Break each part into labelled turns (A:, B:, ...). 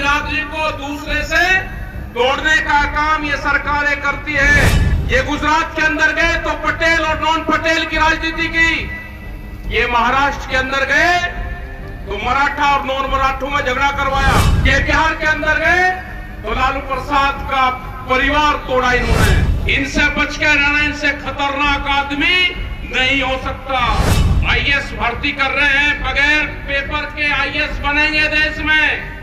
A: बिरादरी को दूसरे से तोड़ने का काम ये सरकारें करती है। ये गुजरात के अंदर गए तो पटेल और नॉन पटेल की राजनीति की, ये महाराष्ट्र के अंदर गए तो मराठा और नॉन मराठों में झगड़ा करवाया, ये बिहार के अंदर गए तो लालू प्रसाद का परिवार तोड़ा इन्होंने। इनसे बच के रहना, इनसे खतरनाक आदमी नहीं हो सकता। आईएएस भर्ती कर रहे हैं, बगैर पेपर के आईएएस बनेंगे देश में।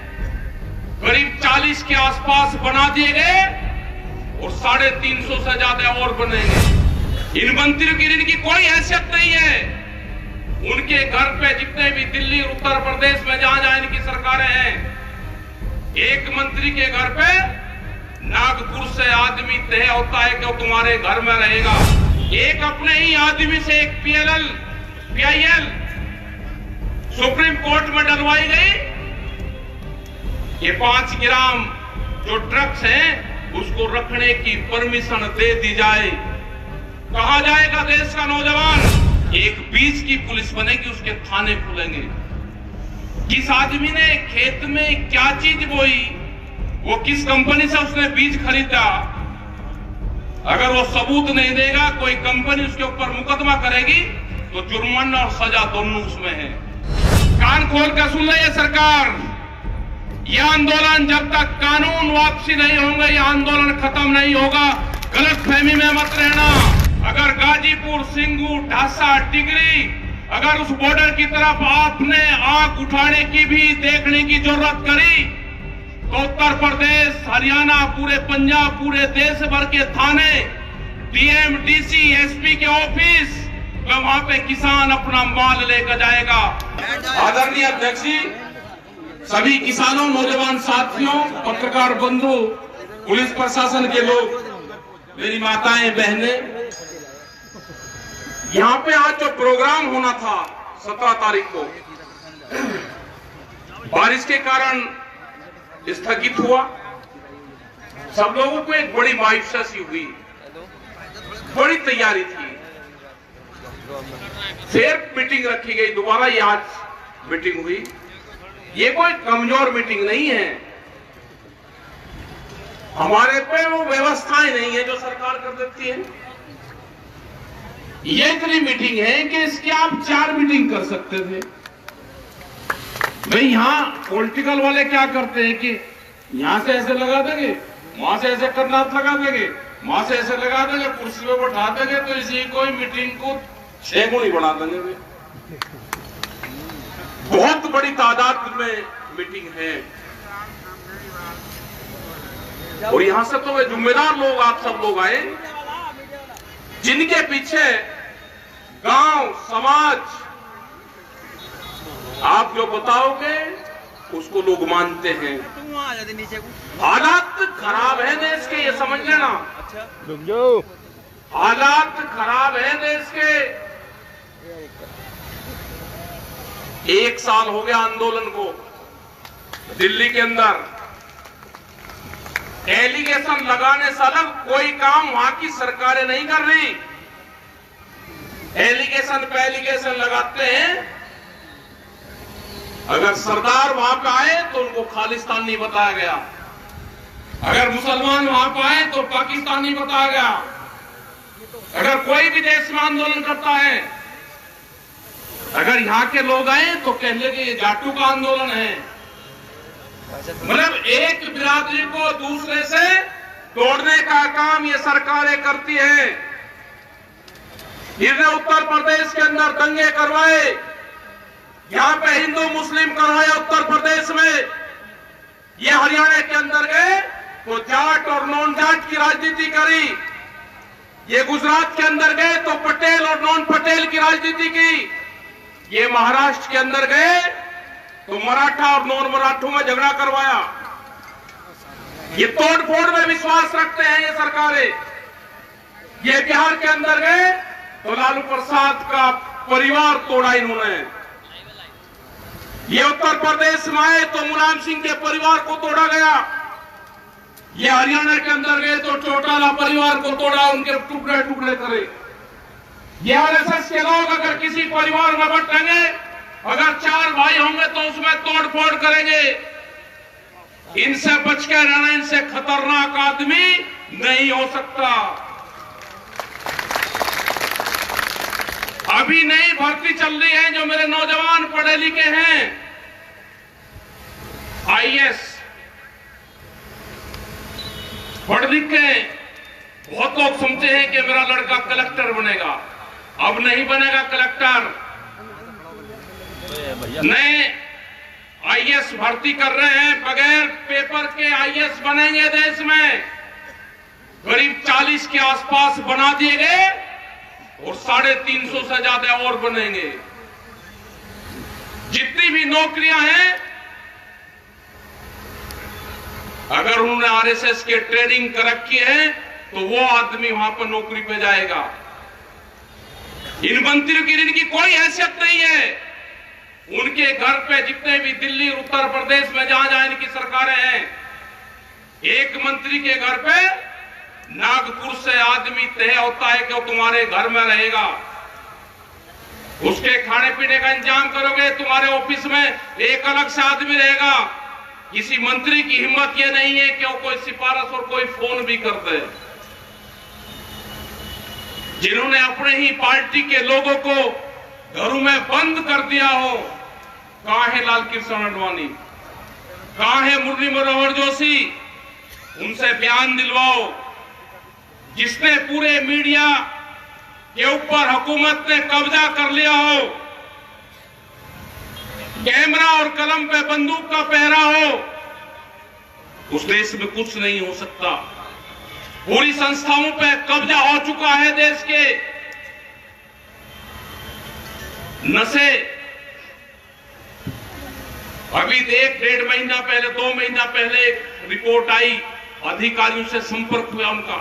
A: करीब 40 के आसपास बना दिए गए और 350 से ज्यादा और बनेंगे। इन मंत्रियों की इनकी कोई हैसियत नहीं है। उनके घर पे जितने भी दिल्ली उत्तर प्रदेश में जहां जहां इनकी सरकारें हैं, एक मंत्री के घर पे नागपुर से आदमी तय होता है कि वो तुम्हारे घर में रहेगा। एक अपने ही आदमी से एक पीआईएल सुप्रीम कोर्ट में डलवाई गई। ये 5 ग्राम जो ड्रग्स हैं उसको रखने की परमिशन दे दी जाए। कहा जाएगा देश का नौजवान? एक बीज की पुलिस बनेगी, उसके थाने खुलेंगे। किस आदमी ने खेत में क्या चीज बोई, वो किस कंपनी से उसने बीज खरीदा, अगर वो सबूत नहीं देगा, कोई कंपनी उसके ऊपर मुकदमा करेगी तो जुर्माना और सजा दोनों उसमें है। कान खोल कर सुन ले ये सरकार, यह आंदोलन जब तक कानून वापसी नहीं होंगे, यह आंदोलन खत्म नहीं होगा। गलतफहमी में मत रहना। अगर गाजीपुर, सिंगू, ढासा, टिगरी, अगर उस बॉर्डर की तरफ आपने आंख उठाने की भी देखने की जरूरत करी तो उत्तर प्रदेश, हरियाणा, पूरे पंजाब, पूरे देश भर के थाने, डीएम, डीसी, एसपी के ऑफिस, वहां पे किसान अपना माल लेकर जाएगा। आदरणीय अध्यक्ष जी, सभी किसानों, नौजवान साथियों, पत्रकार बंधु, पुलिस प्रशासन के लोग, मेरी माताएं, बहनें, यहाँ पे आज जो प्रोग्राम होना था 17 तारीख को, बारिश के कारण स्थगित हुआ। सब लोगों को एक बड़ी मायूसी हुई, बड़ी तैयारी थी। फिर मीटिंग रखी गई, दोबारा ये आज मीटिंग हुई। ये कोई कमजोर मीटिंग नहीं है। हमारे पे वो व्यवस्थाएं नहीं है जो सरकार कर देती है। ये इतनी मीटिंग है कि इसकी आप 4 मीटिंग कर सकते थे। भाई यहां पॉलिटिकल वाले क्या करते हैं कि यहां से ऐसे लगा देंगे, वहां से ऐसे करनाथ लगा देंगे, वहां से ऐसे लगा देंगे, कुर्सी पे बैठा देंगे, तो इसी कोई मीटिंग को 6 गुनी बना देंगे। वे बहुत बड़ी तादाद में मीटिंग है और यहां से तो वे जिम्मेदार लोग, आप सब लोग आए, जिनके पीछे गांव, समाज, आप जो बताओगे उसको लोग मानते हैं। हालात खराब है देश के, ये समझ लेना। हालात खराब है देश के। 1 साल हो गया आंदोलन को। दिल्ली के अंदर एलिगेशन लगाने से अलग कोई काम वहां की सरकारें नहीं कर रही। एलिगेशन पे एलिगेशन लगाते हैं। अगर सरदार वहां पे आए तो उनको खालिस्तानी बताया गया, अगर मुसलमान वहां पे आए तो पाकिस्तानी बताया गया। अगर कोई भी देश में आंदोलन करता है, अगर यहां के लोग आए तो कह लेंगे ये जाटू का आंदोलन है। मतलब एक बिरादरी को दूसरे से तोड़ने का काम ये सरकारें करती है। इन्होंने उत्तर प्रदेश के अंदर दंगे करवाए, यहां पे हिंदू मुस्लिम करवाए उत्तर प्रदेश में। ये हरियाणा के अंदर गए तो जाट और नॉन जाट की राजनीति करी। ये गुजरात के अंदर गए तो पटेल और नॉन पटेल की राजनीति की। ये महाराष्ट्र के अंदर गए तो मराठा और नॉन मराठों में झगड़ा करवाया। ये तोड़फोड़ में विश्वास रखते हैं ये सरकारें। ये बिहार के अंदर गए तो लालू प्रसाद का परिवार तोड़ा इन्होंने। ये उत्तर प्रदेश में आए तो मुलायम सिंह के परिवार को तोड़ा गया। ये हरियाणा के अंदर गए तो चौटाला परिवार को तोड़ा, उनके टुकड़े टुकड़े करे। ये आरएसएस के लोग अगर किसी परिवार में बटेंगे, अगर 4 भाई होंगे तो उसमें तोड़फोड़ करेंगे। इनसे बच के रहना, इनसे खतरनाक आदमी नहीं हो सकता। अभी नई भर्ती चल रही है, जो मेरे नौजवान पढ़े लिखे हैं, आईएएस पढ़ लिख के बहुत लोग समझते हैं कि मेरा लड़का कलेक्टर बनेगा। अब नहीं बनेगा कलेक्टर। नए आईएएस भर्ती कर रहे हैं, बगैर पेपर के आईएएस बनेंगे देश में। करीब 40 के आसपास बना दिए गए और 350 से ज्यादा और बनेंगे। जितनी भी नौकरियां हैं, अगर उन्होंने आरएसएस के ट्रेनिंग कर रखी है तो वो आदमी वहां पर नौकरी पे जाएगा। इन मंत्रियों की इनकी कोई हैसियत नहीं है। उनके घर पे जितने भी दिल्ली, उत्तर प्रदेश में जहां जहां इनकी सरकारें हैं, एक मंत्री के घर पे नागपुर से आदमी तय होता है कि वो तुम्हारे घर में रहेगा। उसके खाने पीने का इंतजाम करोगे, तुम्हारे ऑफिस में एक अलग से आदमी रहेगा। किसी मंत्री की हिम्मत यह नहीं है कि वो कोई सिफारिश और कोई फोन भी कर दे। जिन्होंने अपने ही पार्टी के लोगों को घरों में बंद कर दिया हो, कहां है लाल कृष्ण आडवाणी, कहां है मुरली मनोहर जोशी? उनसे बयान दिलवाओ। जिसने पूरे मीडिया के ऊपर हुकूमत ने कब्जा कर लिया हो, कैमरा और कलम पे बंदूक का पहरा हो, उस देश में कुछ नहीं हो सकता। पूरी संस्थाओं पे कब्जा हो चुका है देश के। नशे, अभी 1-1.5 महीना पहले, 2 महीना पहले एक रिपोर्ट आई, अधिकारियों से संपर्क हुआ उनका।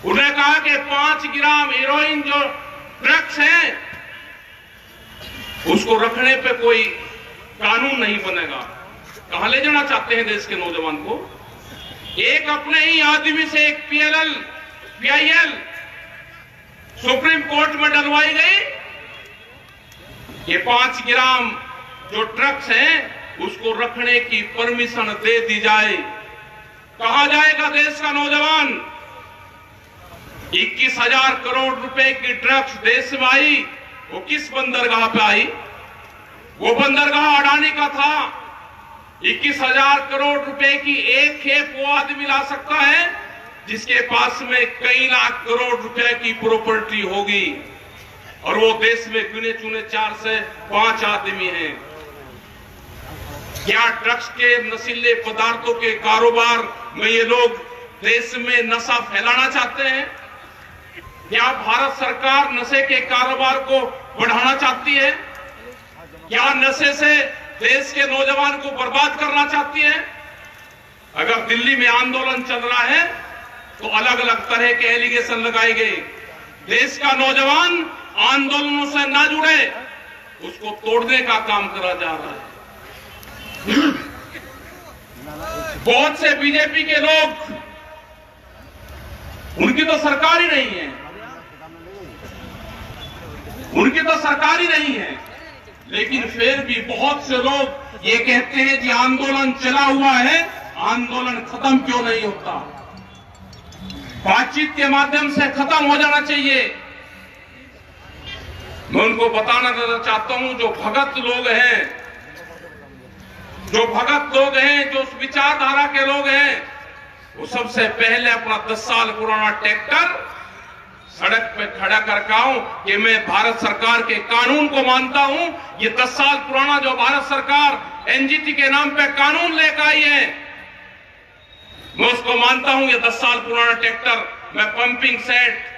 A: उन्हें कहा कि 5 ग्राम हेरोइन जो ड्रग्स है, उसको रखने पे कोई कानून नहीं बनेगा। कहां ले जाना चाहते हैं देश के नौजवान को? एक अपने ही आदमी से एक PIL सुप्रीम कोर्ट में डलवाई गई। ये 5 ग्राम जो ड्रग्स हैं, उसको रखने की परमिशन दे दी जाए। कहां जाएगा देश का नौजवान? 21,000 करोड़ रुपए की ड्रग्स देश में आई, वो किस बंदरगाह पे आई? वो बंदरगाह अडानी का था। 21,000 करोड़ रुपए की एक खेप वो आदमी ला सकता है जिसके पास में कई लाख करोड़ रुपए की प्रॉपर्टी होगी, और वो देश में गिने चुने 4 से 5 आदमी हैं। क्या ड्रग्स के नशीले पदार्थों के कारोबार में ये लोग देश में नशा फैलाना चाहते हैं? क्या भारत सरकार नशे के कारोबार को बढ़ाना चाहती है? क्या नशे से देश के नौजवान को बर्बाद करना चाहती है? अगर दिल्ली में आंदोलन चल रहा है तो अलग अलग तरह के एलिगेशन लगाए गए। देश का नौजवान आंदोलनों से ना जुड़े, उसको तोड़ने का काम करा जा रहा है। बहुत से बीजेपी के लोग, उनकी तो सरकार ही नहीं है, उनकी तो सरकार ही नहीं है, लेकिन फिर भी बहुत से लोग ये कहते हैं कि आंदोलन चला हुआ है, आंदोलन खत्म क्यों नहीं होता? बातचीत के माध्यम से खत्म हो जाना चाहिए। मैं उनको बताना चाहता हूं, जो भगत लोग हैं, जो उस विचारधारा के लोग हैं, वो सबसे पहले अपना 10 साल पुराना ट्रैक्टर सड़क पे खड़ा करके आऊं कि मैं भारत सरकार के कानून को मानता हूं। ये 10 साल पुराना जो भारत सरकार एनजीटी के नाम पे कानून लेकर आई है, मैं उसको मानता हूं। ये 10 साल पुराना ट्रैक्टर मैं पंपिंग सेट,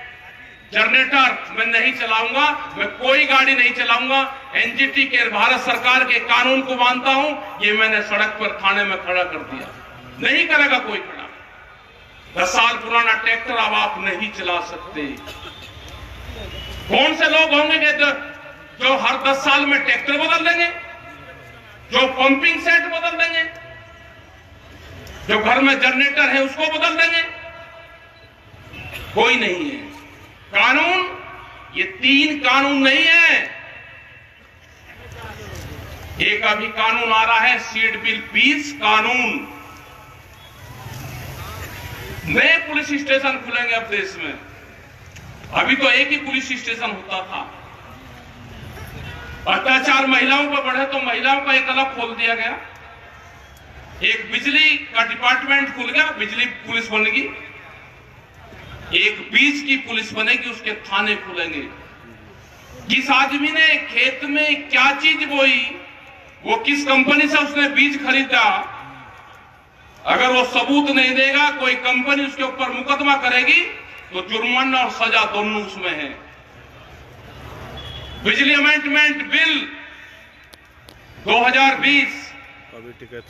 A: जनरेटर मैं नहीं चलाऊंगा, मैं कोई गाड़ी नहीं चलाऊंगा। एनजीटी के भारत सरकार के कानून को मानता हूं। ये मैंने सड़क पर थाने में खड़ा कर दिया, नहीं करेगा कोई खड़ा। 10 साल पुराना ट्रैक्टर अब आप नहीं चला सकते। कौन से लोग होंगे जो हर 10 साल में ट्रैक्टर बदल देंगे, जो पंपिंग सेट बदल देंगे, जो घर में जनरेटर है उसको बदल देंगे? कोई नहीं है। कानून, ये 3 कानून नहीं है। एक अभी कानून आ रहा है सीड बिल 20 कानून, नए पुलिस स्टेशन खुलेंगे अब देश में। अभी तो एक ही पुलिस स्टेशन होता था। अत्याचार महिलाओं पर बढ़े तो महिलाओं का एक अलग खोल दिया गया। एक बिजली का डिपार्टमेंट खुल गया, बिजली पुलिस बनेगी। एक बीज की पुलिस बनेगी, उसके थाने खुलेंगे। जिस आदमी ने खेत में क्या चीज बोई, वो किस कंपनी से उसने बीज खरीदा, अगर वो सबूत नहीं देगा, कोई कंपनी उसके ऊपर मुकदमा करेगी तो जुर्माना और सजा दोनों उसमें है। बिजली अमेंडमेंट बिल 2020,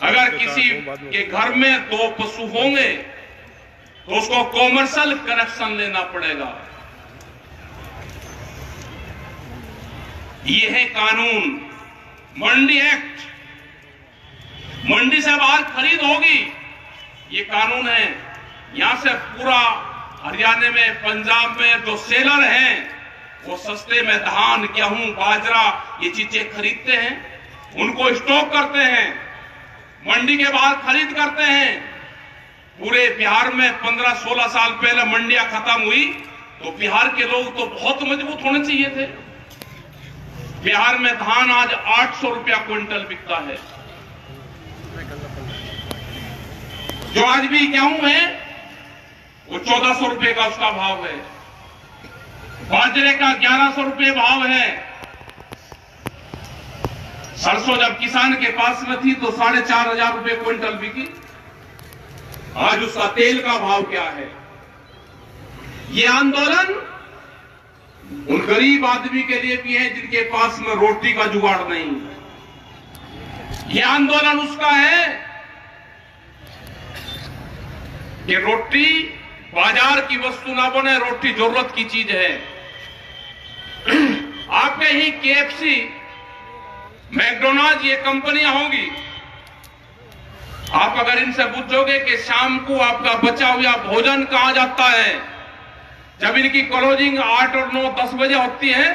A: अगर किसी के घर में 2 पशु होंगे तो उसको कॉमर्शियल कनेक्शन लेना पड़ेगा। ये है कानून। मंडी एक्ट, मंडी से बाहर खरीद होगी, ये कानून है। यहां से पूरा हरियाणा में, पंजाब में जो सेलर हैं वो सस्ते में धान, गेहूं, बाजरा ये चीजें खरीदते हैं, उनको स्टॉक करते हैं, मंडी के बाहर खरीद करते हैं। पूरे बिहार में 15-16 साल पहले मंडियां खत्म हुई तो बिहार के लोग तो बहुत मजबूत होने चाहिए थे। बिहार में धान आज 800 रुपया क्विंटल बिकता है। जो आज भी गेहूं है वो 1400 रुपये का उसका भाव है। बाजरे का 1100 रुपये भाव है। सरसों जब किसान के पास में थी तो 4500 रुपये क्विंटल बिकी। आज उसका तेल का भाव क्या है? ये आंदोलन उन गरीब आदमी के लिए भी है जिनके पास में रोटी का जुगाड़ नहीं। ये आंदोलन उसका है कि रोटी बाजार की वस्तु ना बने, रोटी जरूरत की चीज है। आपके ही KFC, मैकडोनाल्ड ये कंपनियां होंगी। आप अगर इनसे पूछोगे कि शाम को आपका बचा हुआ भोजन कहां जाता है, जब इनकी क्लोजिंग 8 और 9, 10 बजे होती है,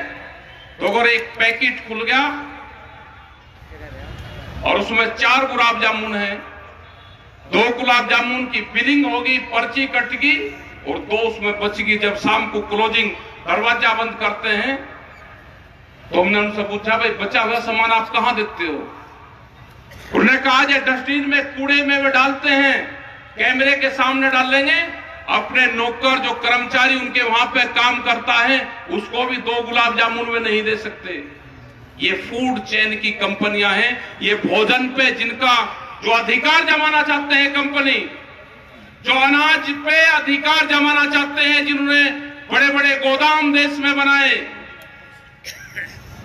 A: तो अगर एक पैकेट खुल गया और उसमें 4 गुलाब जामुन है, 2 गुलाब जामुन की बिलिंग होगी, पर्ची कटेगी और 2 उसमें बचेगी। जब शाम को क्लोजिंग दरवाजा बंद करते हैं तो हमने उनसे पूछा, भाई बचा हुआ सामान आप कहां देते हो? उन्होंने कहा ये डस्टबिन में, कूड़े में वे डालते हैं, कैमरे के सामने डालेंगे। अपने नौकर जो कर्मचारी उनके वहां पे काम करता है उसको भी 2 गुलाब जामुन में नहीं दे सकते। ये फूड चेन की कंपनियां हैं। ये भोजन पे जिनका जो अधिकार जमाना चाहते हैं कंपनी, जो अनाज पे अधिकार जमाना चाहते हैं, जिन्होंने बड़े बड़े गोदाम देश में बनाए,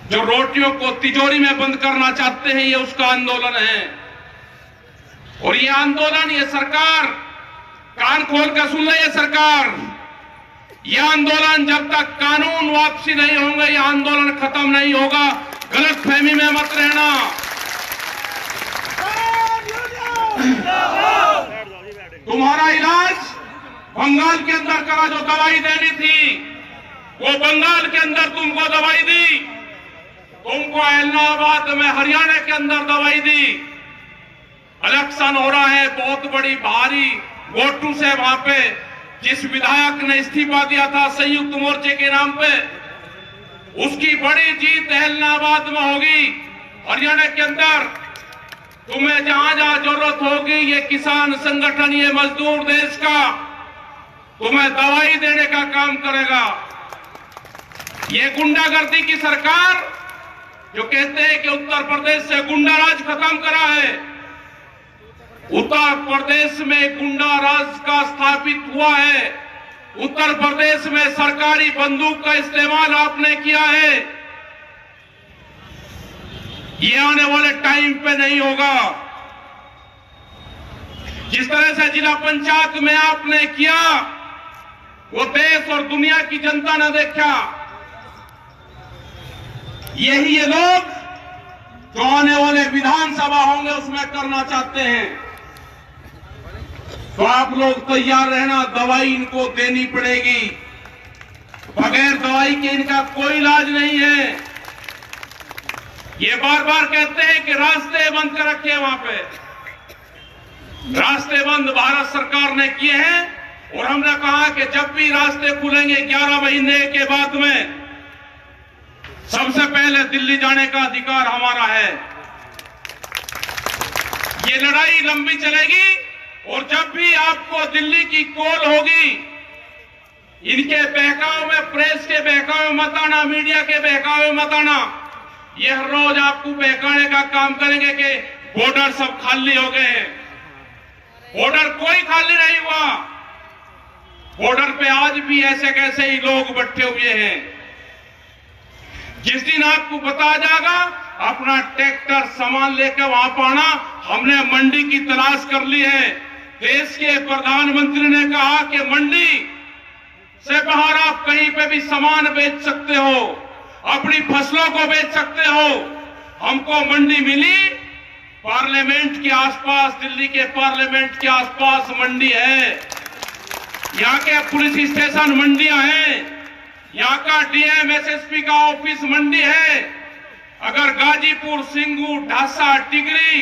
A: जो रोटियों को तिजोरी में बंद करना चाहते हैं, ये उसका आंदोलन है। और ये आंदोलन, ये सरकार कान खोल कर सुन ले, ये सरकार, ये आंदोलन जब तक कानून वापसी नहीं होंगे, ये आंदोलन खत्म नहीं होगा। गलतफहमी में मत रहना। तुम्हारा इलाज बंगाल के अंदर करा, जो दवाई देनी थी वो बंगाल के अंदर तुमको दवाई दी, तुमको इलाहाबाद में हरियाणा के अंदर दवाई दी। इलेक्शन हो रहा है, बहुत बड़ी भारी वोटों से वहां पे जिस विधायक ने इस्तीफा दिया था संयुक्त मोर्चे के नाम पे, उसकी बड़ी जीत इलाहाबाद में होगी। हरियाणा के अंदर तुम्हें जहां जहां जरूरत होगी, ये किसान संगठन, ये मजदूर देश का तुम्हें दवाई देने का काम करेगा। ये गुंडागर्दी की सरकार जो कहते हैं कि उत्तर प्रदेश से गुंडा राज खत्म करा है, उत्तर प्रदेश में गुंडा राज का स्थापित हुआ है। उत्तर प्रदेश में सरकारी बंदूक का इस्तेमाल आपने किया है। ये आने वाले टाइम पे नहीं होगा। जिस तरह से जिला पंचायत में आपने किया, वो देश और दुनिया की जनता ने देखा। यही ये लोग जो आने वाले विधानसभा होंगे उसमें करना चाहते हैं। तो आप लोग तैयार रहना, दवाई इनको देनी पड़ेगी। बगैर दवाई के इनका कोई इलाज नहीं है। ये बार बार कहते हैं कि रास्ते बंद कर रखे वहां पे। रास्ते बंद भारत सरकार ने किए हैं और हमने कहा कि जब भी रास्ते खुलेंगे 11 महीने के बाद में, सबसे पहले दिल्ली जाने का अधिकार हमारा है। ये लड़ाई लंबी चलेगी और जब भी आपको दिल्ली की कॉल होगी, इनके बहकावे में, प्रेस के बहकावे में मत आना, मीडिया के बहकावे में मत आना। ये हर रोज आपको बहकाने का काम करेंगे कि बॉर्डर सब खाली हो गए हैं। बॉर्डर कोई खाली नहीं हुआ। बॉर्डर पे आज भी ऐसे कैसे ही लोग बैठे हुए हैं। जिस दिन आपको बता जाएगा, अपना ट्रैक्टर सामान लेकर वहां पाना। हमने मंडी की तलाश कर ली है। देश के प्रधानमंत्री ने कहा कि मंडी से बाहर आप कहीं पे भी सामान बेच सकते हो, अपनी फसलों को बेच सकते हो। हमको मंडी मिली, पार्लियामेंट के आसपास, दिल्ली के पार्लियामेंट के आसपास मंडी है। यहाँ के पुलिस स्टेशन मंडियां हैं, यहाँ का डीएम एसएसपी का ऑफिस मंडी है। अगर गाजीपुर, सिंगू, ढासा, टिकरी,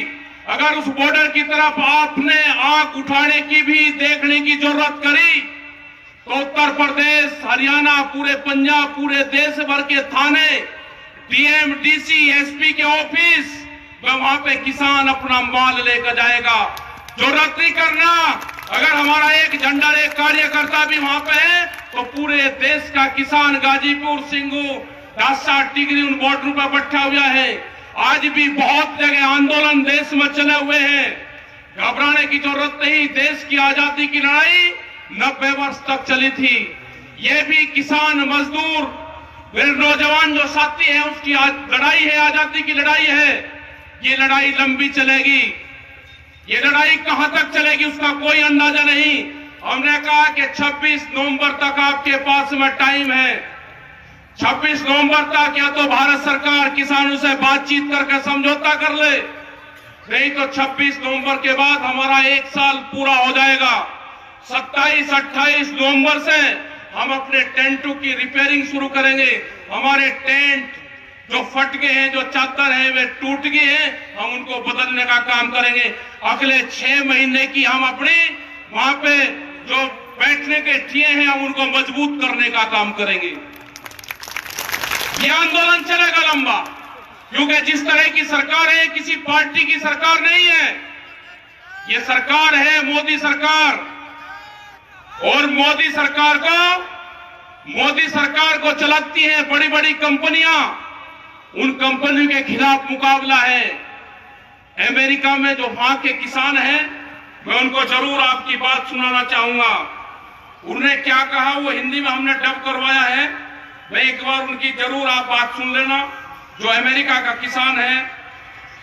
A: अगर उस बॉर्डर की तरफ आपने आंख उठाने की भी, देखने की जरूरत करी, तो उत्तर प्रदेश, हरियाणा, पूरे पंजाब, पूरे देश भर के थाने, डीएम, डीसी, एसपी के ऑफिस, वहां पे किसान अपना माल लेकर जाएगा। जरूरत नहीं करना, अगर हमारा एक झंडा, एक कार्यकर्ता भी वहां पे है, तो पूरे देश का किसान गाजीपुर, सिंगू, ढासा, टिकरी उन बॉर्डर पर बैठा हुआ है। आज भी बहुत जगह आंदोलन देश में चले हुए हैं। घबराने की जरूरत नहीं। देश की आजादी की लड़ाई 90 वर्ष तक चली थी। ये भी किसान, मजदूर, मेरे नौजवान जो साथी हैं, उसकी लड़ाई है, आजादी की लड़ाई है। ये लड़ाई लंबी चलेगी। ये लड़ाई कहां तक चलेगी उसका कोई अंदाजा नहीं। हमने कहा कि 26 नवंबर तक आपके पास में टाइम है। 26 नवंबर तक या तो भारत सरकार किसानों से बातचीत करके समझौता कर ले, नहीं तो 26 नवंबर के बाद हमारा 1 साल पूरा हो जाएगा। 27-28 नवंबर से हम अपने टेंटों की रिपेयरिंग शुरू करेंगे। हमारे टेंट जो फट गए हैं, जो चादर है वे टूट गए हैं, हम उनको बदलने का काम करेंगे। अगले 6 महीने की हम अपनी वहां पे जो बैठने के ठिए हैं, हम उनको मजबूत करने का काम करेंगे। ये आंदोलन चलेगा लंबा, क्योंकि जिस तरह की सरकार है, किसी पार्टी की सरकार नहीं है। ये सरकार है मोदी सरकार, और मोदी सरकार को चलाती है बड़ी बड़ी कंपनियां। उन कंपनियों के खिलाफ मुकाबला है। अमेरिका में जो वहां के किसान हैं, मैं उनको जरूर आपकी बात सुनाना चाहूंगा। उन्होंने क्या कहा वो हिंदी में हमने डब करवाया है, मैं एक बार उनकी जरूर आप बात सुन लेना। जो अमेरिका का किसान है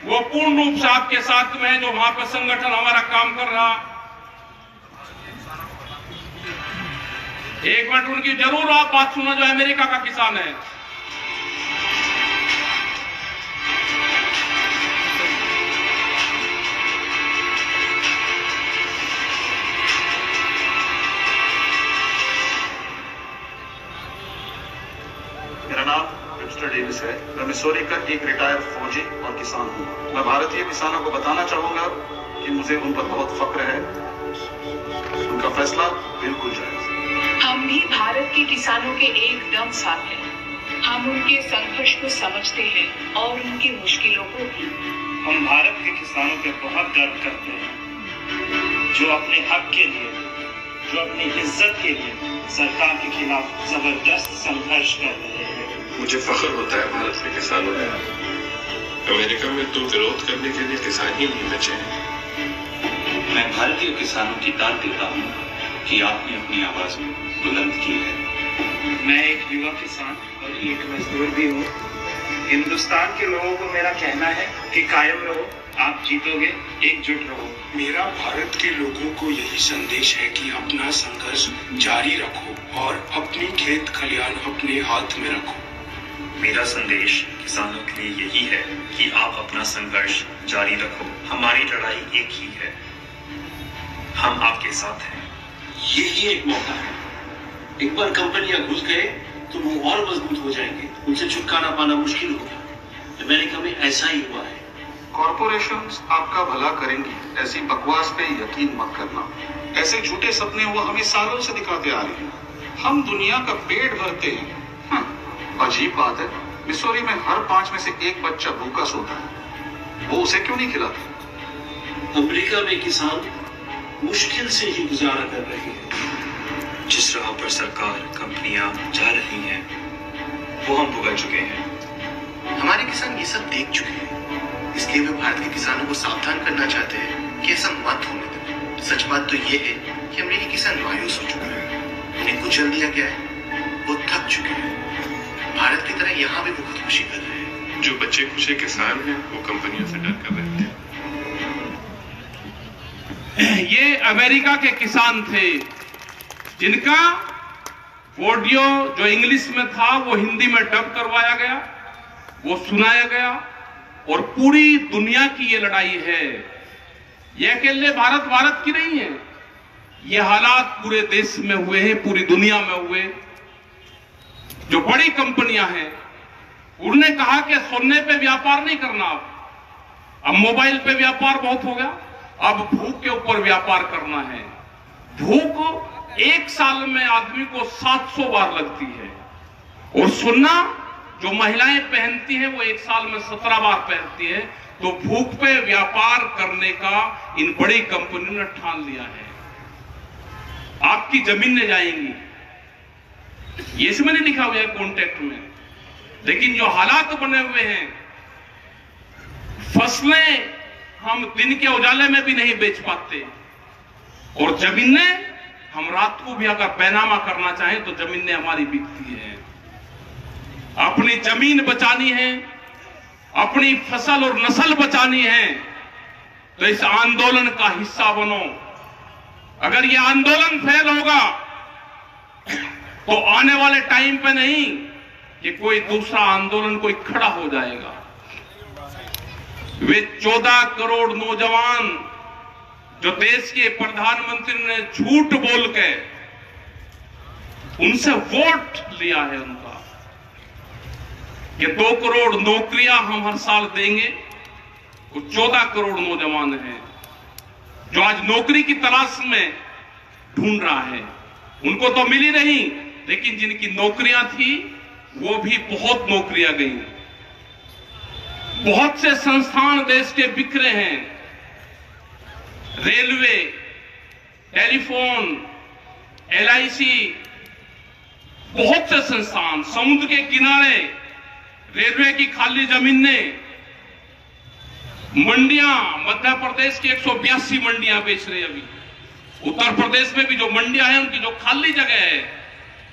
A: वो पूर्ण रूप से आपके साथ में है, जो वहां पर संगठन हमारा काम कर रहा। एक मिनट उनकी जरूर आप बात सुनो, जो अमेरिका का किसान है।
B: मेरा नाम मिस्टर डेविस है। मैं मिसौरी का एक रिटायर्ड फौजी और किसान हूँ। मैं भारतीय किसानों को बताना चाहूंगा कि मुझे उन पर बहुत फक्र है। उनका फैसला बिल्कुल जायज है।
C: हम भी भारत के किसानों के एकदम साथ हैं। हम उनके संघर्ष को समझते हैं और उनकी मुश्किलों को भी।
D: हम भारत के किसानों पे बहुत गर्व करते हैं, जो अपने हक के लिए, जो अपनी इज्जत के लिए सरकार के खिलाफ जबरदस्त संघर्ष कर रहे हैं।
E: मुझे फख्र होता है भारत के किसानों में। अमेरिका में तो विरोध करने के लिए किसान ही नहीं बचे हैं।
F: मैं भारतीय किसानों की दाद देता हूँ कि आपने अपनी आवाज बुलंद की है।
D: मैं एक युवा किसान और एक मजदूर भी हूँ। हिंदुस्तान के लोगों को मेरा कहना है कि कायम रहो, आप जीतोगे, एकजुट रहो।
G: मेरा भारत के लोगों को यही संदेश है कि अपना संघर्ष जारी रखो और अपनी खेत खलियान अपने हाथ में रखो।
H: मेरा संदेश किसानों के लिए यही है कि आप अपना संघर्ष जारी रखो। हमारी लड़ाई एक ही है, हम आपके साथ हैं।
I: यही एक मौका है। एक बार कंपनियां घुस गए तो वो और मजबूत हो जाएंगे, उनसे छुटकारा पाना मुश्किल होगा। अमेरिका में ऐसा ही हुआ है।
B: कॉरपोरेशंस आपका भला करेंगी, ऐसी बकवास पे यकीन मत करना। ऐसे झूठे सपने वो हमें सालों से दिखाते आ रहे हैं। हम दुनिया का पेट भरते हैं। अजीब बात है, मिसौरी में हर 5 में से 1 बच्चा भूखा सोता है। वो उसे क्यों नहीं खिलाता?
I: अमेरिका में किसान मुश्किल से ही गुजारा कर रहे हैं।
H: जिस राह पर सरकार, कंपनियां जा रही हैं, वो हम भुगत चुके हैं।
J: हमारे किसान ये सब देख चुके हैं, इसलिए वे भारत के किसानों को सावधान करना चाहते हैं कि ऐसा मत होने दें। सच बात तो ये है कि अमेरिकी किसान मायूस हो चुके हैं, उन्हें कुचल दिया गया है, वो थक चुके हैं। भारत की तरह यहाँ भी वो खुदकुशी कर रहे हैं।
E: जो बच्चे खुशे किसान हैं वो कंपनियों से डर कर रहे थे।
A: ये अमेरिका के किसान थे जिनका ऑडियो जो इंग्लिश में था वो हिंदी में डब करवाया गया, वो सुनाया गया। और पूरी दुनिया की ये लड़ाई है, ये अकेले भारत की नहीं है। ये हालात पूरे देश में हुए हैं, पूरी दुनिया में हुए। जो बड़ी कंपनियां हैं उन्होंने कहा कि सोने पे व्यापार नहीं करना, अब मोबाइल पे व्यापार बहुत हो गया, अब भूख के ऊपर व्यापार करना है। भूख 1 साल में आदमी को 700 बार लगती है, और सोना जो महिलाएं पहनती हैं वो 1 साल में 17 बार पहनती है। तो भूख पे व्यापार करने का इन बड़ी कंपनियों ने ठान लिया है। आपकी जमीनें जाएंगी, ये इसमें नहीं लिखा हुआ है कॉन्ट्रैक्ट में, लेकिन जो हालात बने हुए हैं, फसलें हम दिन के उजाले में भी नहीं बेच पाते, और जमीनें हम रात को भी अगर पैनामा करना चाहें तो जमीनें हमारी बिकती हैं। अपनी जमीन बचानी है, अपनी फसल और नस्ल बचानी है, तो इस आंदोलन का हिस्सा बनो। अगर ये आंदोलन फेल होगा तो आने वाले टाइम पे नहीं कि कोई दूसरा आंदोलन कोई खड़ा हो जाएगा। वे 14 करोड़ नौजवान जो देश के प्रधानमंत्री ने झूठ बोल के उनसे वोट लिया है उनका कि 2 करोड़ नौकरियां हम हर साल देंगे, वो 14 करोड़ नौजवान हैं जो आज नौकरी की तलाश में ढूंढ रहा है। उनको तो मिली नहीं, लेकिन जिनकी नौकरियां थी वो भी बहुत नौकरियां गई। बहुत से संस्थान देश के बिखरे हैं, रेलवे, टेलीफोन, LIC, बहुत से संस्थान, समुद्र के किनारे रेलवे की खाली जमीनें, मंडियां, मध्य प्रदेश की 182 मंडियां बेच रही अभी। उत्तर प्रदेश में भी जो मंडियां हैं उनकी जो खाली जगह है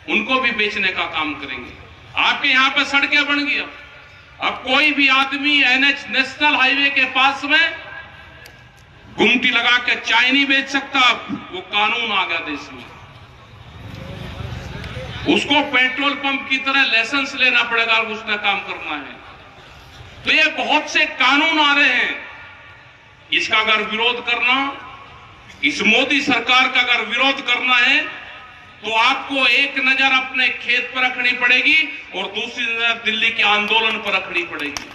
A: उनको भी बेचने का काम करेंगे। आपके यहां पे सड़कें बन गई, अब कोई भी आदमी NH नेशनल हाईवे के पास में गुमटी लगा के चाय नहीं बेच सकता। वो कानून आ गया देश में, उसको पेट्रोल पंप की तरह लाइसेंस लेना पड़ेगा और उसने काम करना है। तो ये बहुत से कानून आ रहे हैं, इसका अगर विरोध करना, इस मोदी सरकार का अगर विरोध करना है तो आपको एक नजर अपने खेत पर रखनी पड़ेगी और दूसरी नजर दिल्ली के आंदोलन पर रखनी पड़ेगी।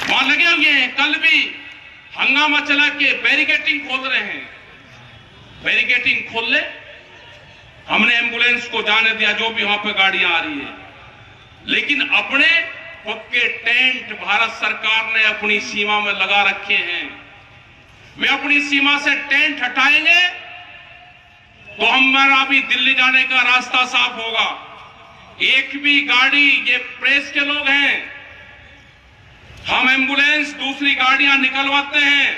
A: वहां लगे हुए हैं, कल भी हंगामा चला के बैरिकेटिंग खोल रहे हैं। बैरिकेटिंग खोल ले, हमने एम्बुलेंस को जाने दिया जो भी वहां पे गाड़ियां आ रही है, लेकिन अपने पक्के टेंट भारत सरकार ने अपनी सीमा में लगा रखे हैं। वे अपनी सीमा से टेंट हटाएंगे तो हमारा भी दिल्ली जाने का रास्ता साफ होगा। एक भी गाड़ी, ये प्रेस के लोग हैं, हम एम्बुलेंस दूसरी गाड़ियां निकलवाते हैं,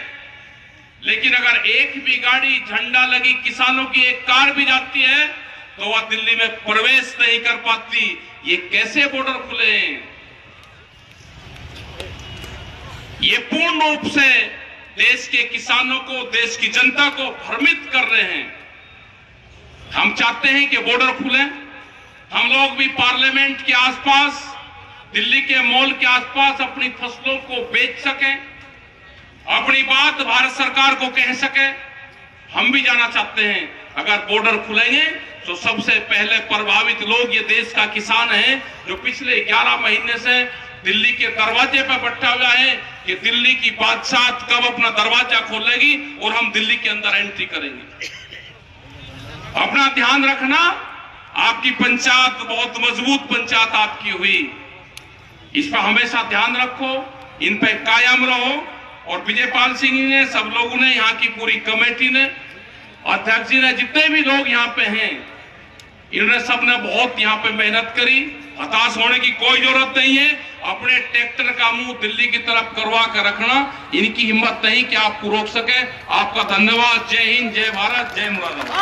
A: लेकिन अगर एक भी गाड़ी झंडा लगी किसानों की एक कार भी जाती है तो वह दिल्ली में प्रवेश नहीं कर पाती। ये कैसे बॉर्डर खुले हैं? ये पूर्ण रूप से देश के किसानों को, देश की जनता को भ्रमित कर रहे हैं। हम चाहते हैं कि बॉर्डर खुले, हम लोग भी पार्लियामेंट के आसपास, दिल्ली के मॉल के आसपास अपनी फसलों को बेच सकें, अपनी बात भारत सरकार को कह सके। हम भी जाना चाहते हैं। अगर बॉर्डर खुलेंगे तो सबसे पहले प्रभावित लोग ये देश का किसान है, जो पिछले 11 महीने से दिल्ली के दरवाजे पर बैठा हुआ है, कि दिल्ली की बादशाह कब अपना दरवाजा खोलेगी और हम दिल्ली के अंदर एंट्री करेंगे। अपना ध्यान रखना, आपकी पंचायत बहुत मजबूत पंचायत आपकी हुई, इस पर हमेशा ध्यान रखो, इन पे कायम रहो। और विजयपाल सिंह ने, सब लोगों ने, यहाँ की पूरी कमेटी ने, अध्यक्ष जी ने, जितने भी लोग यहाँ पे हैं, इन्होंने सबने बहुत यहाँ पे मेहनत करी। हताश होने की कोई जरूरत नहीं है। अपने ट्रैक्टर का मुंह दिल्ली की तरफ करवा कर रखना, इनकी हिम्मत नहीं कि आपको रोक सके। आपका धन्यवाद। जय हिंद, जय भारत, जय मुरादाबाद।